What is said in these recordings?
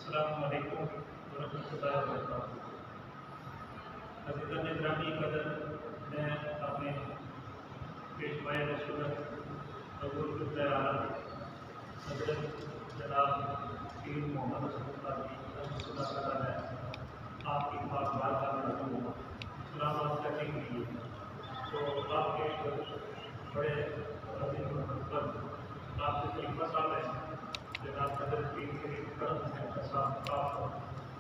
السلام علیکم ورحمۃ اللہ وبرکاتہ۔ عزیزان گرامی قدر، میں اپنے پیشوائے رسولت حضور عالم حضرت جناب پیر محمد رسول اللہ صلی اللہ علیہ وسلم آپ کی پاک بارگاہ میں حاضر ہوں سلام کرنے کے لیے۔ تو آپ کے بڑے عظیم محبت آپ کے خلیفہ صاحب ہیں جناب حضرت پیر کے کرم ہے صاحب آپ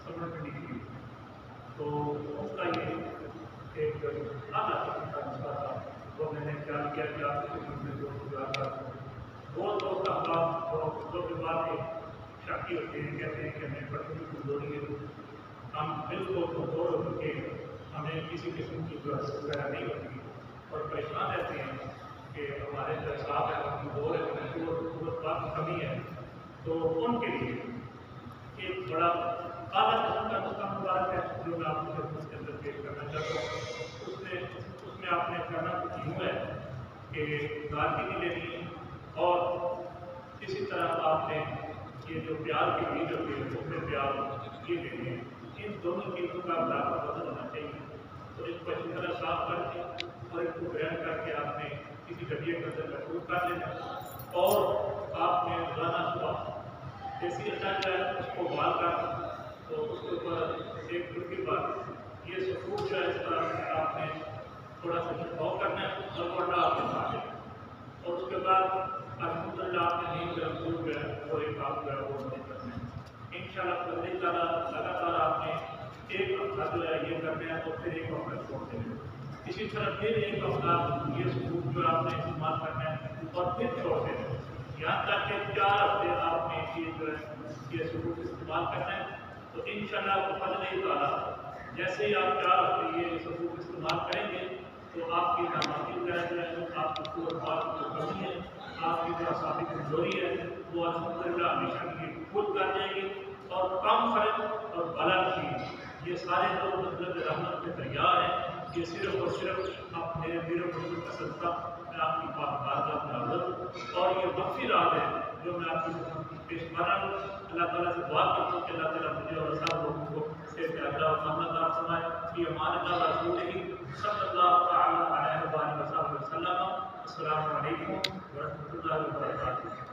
سمجھ میں نکلی، تو اس کا یہ ایک اعلیٰ قسم کا مسئلہ تھا وہ میں نے خیال کیا کہ آپ کی خدمت میں جو گزار کر وہ دوست احباب جو بھی باتیں شاکی ہوتے ہیں، کہتے ہیں کہ ہمیں بڑی کمزوری ہے، ہم بالکل کمزور ہو چکے ہیں، ہمیں کسی قسم کی ضرورت وغیرہ نہیں ہوتی اور پریشان رہتے ہیں کہ ہمارے جو حساب ہے وہ کمزور ہے، وہ بات کمی ہے۔ تو ان کے لیے ایک بڑا اعلیٰ قسم کا نسخہ مبارک ہے جو میں آپ کو خدمت کے اندر پیش کرنا چاہتا ہوں۔ اس میں آپ نے کرنا کچھ یوں ہے کہ گارکی نہیں لینی ہے اور اسی طرح آپ نے یہ جو پیاز کے بیج ہوتے ہیں اس میں پیاز یہ لینے ہیں، ان دونوں چیزوں کا برابر وزن ہونا چاہیے۔ تو اس کو اچھی طرح صاف کر کے اور اس کو گرینڈ کر کے آپ نے کسی ڈبے کے اندر محفوظ کر لینا اور آپ نے روزانہ صبح جیسی اچھا جو ہے اس کو ابال کر تو اس کے اوپر ایک دن کے بعد یہ سفور جو ہے اس طرح آپ نے تھوڑا سا چھڑکاؤ کرنا ہے اور وہ آپ نے کھا لینا اور اس کے بعد الحمد للہ آپ نے نیند گرم دودھ جو ہے وہ ایک آپ جو ہے وہ نہیں کرنا ہے ان شاء اللہ بدلی تعالیٰ لگاتار آپ نے ایک ہفتہ جو ہے یہ کرنا ہے اور پھر ایک ہفتہ چھوڑ دینا ہے۔ اسی طرح پھر ایک ہفتہ یہ سفور جو آپ نے استعمال کرنا ہے اور پھر چھوڑ دینا ہے، یہاں تک کہ 4 ہفتے آپ نے یہ جو ہے یہ ثبوت استعمال کرنا ہے۔ تو انشاءاللہ بفضل تعالیٰ جیسے ہی آپ 4 ہفتے یہ ثبوت استعمال کریں گے تو آپ کی ناماتی وغیرہ جو ہے آپ کی قوت جو کمی ہے، آپ کی جو اعصابی کمزوری ہے وہ الحمدللہ ہمیشہ کے لیے خود کر جائیں گے اور کم فرق اور بلا چیز یہ سارے لوگ مطلب رحمت میں تیار ہیں۔ یہ صرف اور صرف آپ میرے میرے کا صدقہ میں آپ کی بارگاہ میں حاضر ہوں اور یہ وقفی رات ہے جو میں آپ کی پیش کر رہا ہوں۔ اللہ تعالیٰ سے دعا کرتا ہوں کہ اللہ تعالیٰ مجھے اور سب لوگوں کو سے پیارا اور محمد آپ فرمائے کہ ہمارے اللہ رسول صلی اللہ تعالیٰ علیہ وسلم۔ السلام علیکم ورحمۃ اللہ وبرکاتہ۔